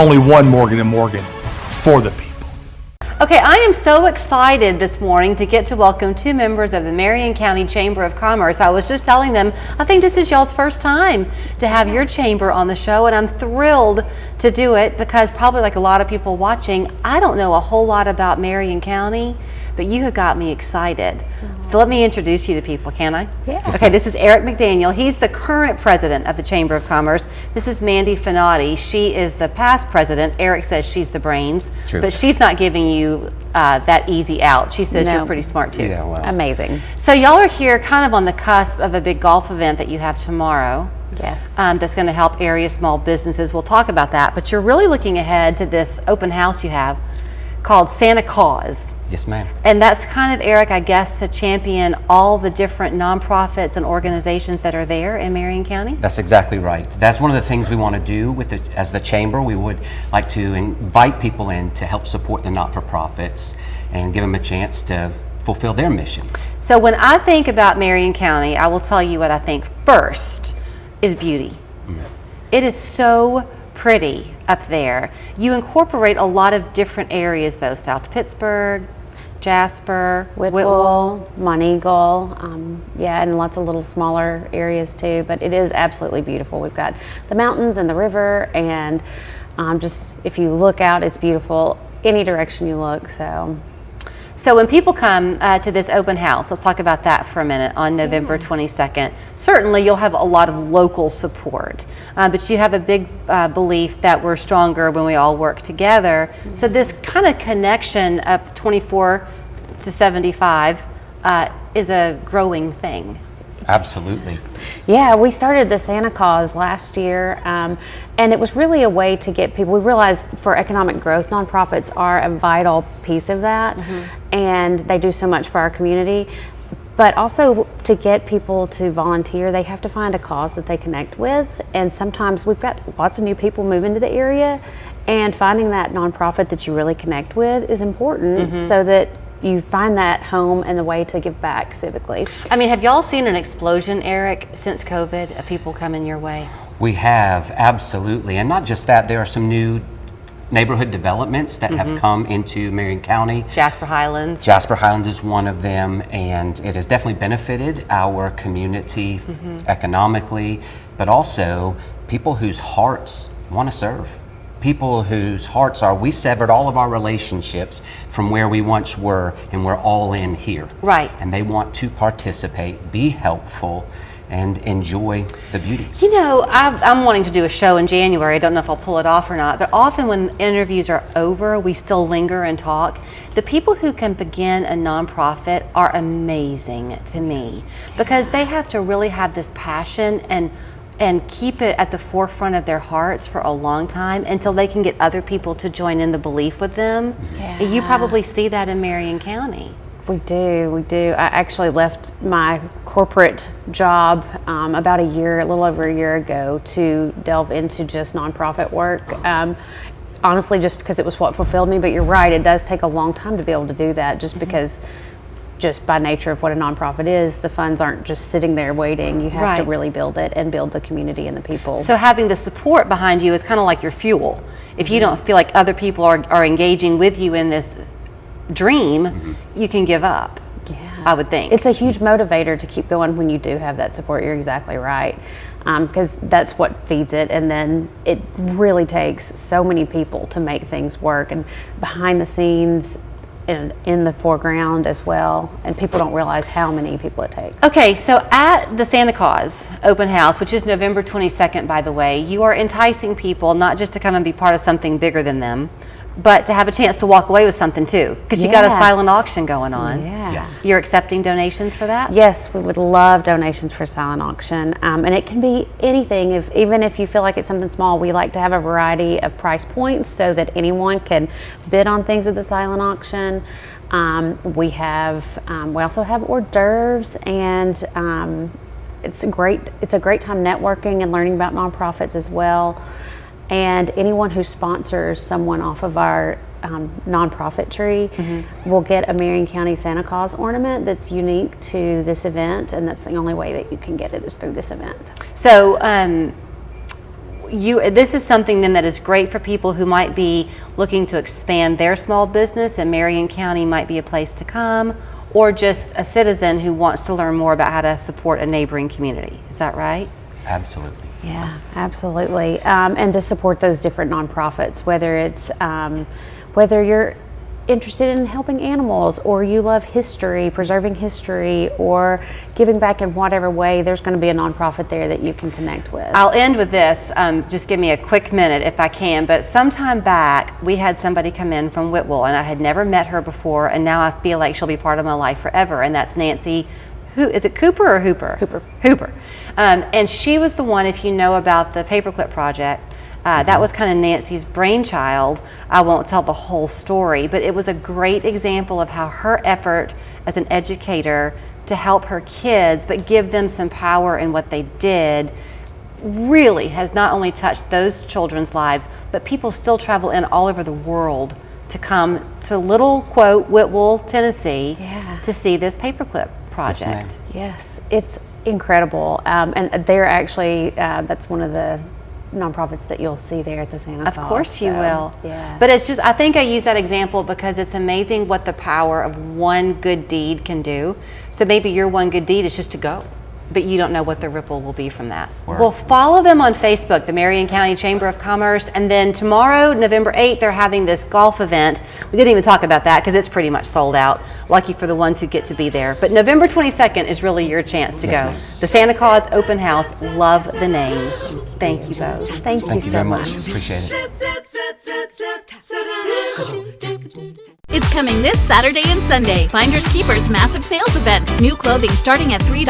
Only one Morgan & Morgan for the people. Okay, I am so excited this morning to get to welcome two members of the Marion County Chamber of Commerce. I was just telling them, I think this is y'all's first time to have your chamber on the show, and I'm thrilled to do it because probably like a lot of people watching, I don't know a whole lot about Marion County, but you have got me excited. So let me introduce you to people, can I? Yeah. Okay, this is Eric McDaniel. He's the current president of the Chamber of Commerce. This is Mandy Finati. She is the past president. Eric says she's the brains, True. but she's not giving you that easy out. She says you're pretty smart too. Yeah, well. Amazing. So y'all are here kind of on the cusp of a big golf event that you have tomorrow. Yes. That's going to help area small businesses. We'll talk about that, but you're really looking ahead to this open house you have called Santa Cause. Yes, ma'am. And that's kind of, Eric, I guess, to champion all the different nonprofits and organizations that are there in Marion County? That's exactly right. That's one of the things we want to do with as the chamber. We would like to invite people in to help support the not-for-profits and give them a chance to fulfill their missions. So when I think about Marion County, I will tell you what I think first is beauty. It is so pretty up there. You incorporate a lot of different areas though, South Pittsburgh, Jasper, Whitwell, Monteagle, yeah, and lots of little smaller areas too, but it is absolutely beautiful. We've got the mountains and the river, and just if you look out, it's beautiful any direction you look. So when people come to this open house, let's talk about that for a minute on November 22nd. Certainly you'll have a lot of local support, but you have a big belief that we're stronger when we all work together. So this kind of connection of 24 to 75 is a growing thing. Absolutely. Yeah, we started the Santa Cause last year, and it was really a way to get people. We realized for economic growth, nonprofits are a vital piece of that, and they do so much for our community. But also to get people to volunteer, they have to find a cause that they connect with, and sometimes we've got lots of new people move into the area, and finding that nonprofit that you really connect with is important so that you find that home and the way to give back civically. I mean, have y'all seen an explosion, Eric, since COVID of people coming your way? We have, absolutely. And not just that, there are some new neighborhood developments that have come into Marion County. Jasper Highlands. Jasper Highlands is one of them, and it has definitely benefited our community economically, but also people whose hearts want to serve. People whose hearts are, we severed all of our relationships from where we once were, and we're all in here. Right. And they want to participate, be helpful, and enjoy the beauty. You know, I'm wanting to do a show in January. I don't know if I'll pull it off or not, but often when interviews are over, we still linger and talk. The people who can begin a nonprofit are amazing to me because they have to really have this passion and keep it at the forefront of their hearts for a long time until they can get other people to join in the belief with them. Yeah. You probably see that in Marion County. We do. I actually left my corporate job about a little over a year ago to delve into just nonprofit work. Honestly, just because it was what fulfilled me, but you're right, it does take a long time to be able to do that just because just by nature of what a nonprofit is, the funds aren't just sitting there waiting. You have to really build it and build the community and the people. So having the support behind you is kind of like your fuel. If you don't feel like other people are engaging with you in this dream, you can give up. Yeah, I would think. It's a huge motivator to keep going when you do have that support. You're exactly right. Because that's what feeds it, and then it really takes so many people to make things work, and behind the scenes and in the foreground as well, and people don't realize how many people it takes. Okay, so at the Santa Cause open house, which is November 22nd, by the way, you are enticing people not just to come and be part of something bigger than them, but to have a chance to walk away with something too, because you got a silent auction going on. Yeah. Yes. You're accepting donations for that? Yes, we would love donations for silent auction, and it can be anything. Even if you feel like it's something small, we like to have a variety of price points so that anyone can bid on things at the silent auction. We also have hors d'oeuvres, and it's a great time networking and learning about nonprofits as well. And anyone who sponsors someone off of our nonprofit tree will get a Marion County Santa Claus ornament that's unique to this event, and that's the only way that you can get it is through this event. So this is something then that is great for people who might be looking to expand their small business, and Marion County might be a place to come, or just a citizen who wants to learn more about how to support a neighboring community. Is that right? Absolutely. Yeah, absolutely. And to support those different nonprofits, whether it's whether you're interested in helping animals, or you love history, preserving history, or giving back in whatever way, there's going to be a nonprofit there that you can connect with. I'll end with this. Just give me a quick minute if I can. But sometime back, we had somebody come in from Whitwell, and I had never met her before, and now I feel like she'll be part of my life forever. And that's Nancy. Who is it? Cooper or Hooper? Hooper. And she was the one, if you know about the Paperclip Project, that was kind of Nancy's brainchild. I won't tell the whole story, but it was a great example of how her effort as an educator to help her kids, but give them some power in what they did, really has not only touched those children's lives, but people still travel in all over the world to come to little, quote, Whitwell, Tennessee, to see this Paperclip project. Yes, it's incredible. And they're actually, that's one of the nonprofits that you'll see there at the Santa Claus. Of course you will. Yeah. But it's just, I think I use that example because it's amazing what the power of one good deed can do. So maybe your one good deed is just to go, but you don't know what the ripple will be from that. Well, follow them on Facebook, the Marion County Chamber of Commerce, and then tomorrow, November 8th, they're having this golf event. We didn't even talk about that because it's pretty much sold out. Lucky for the ones who get to be there. But November 22nd is really your chance to go. The Santa Claus Open House. Love the name. Thank you both. Thank you so very much. Appreciate it. It's coming this Saturday and Sunday. Finders Keepers massive sales event. New clothing starting at $3.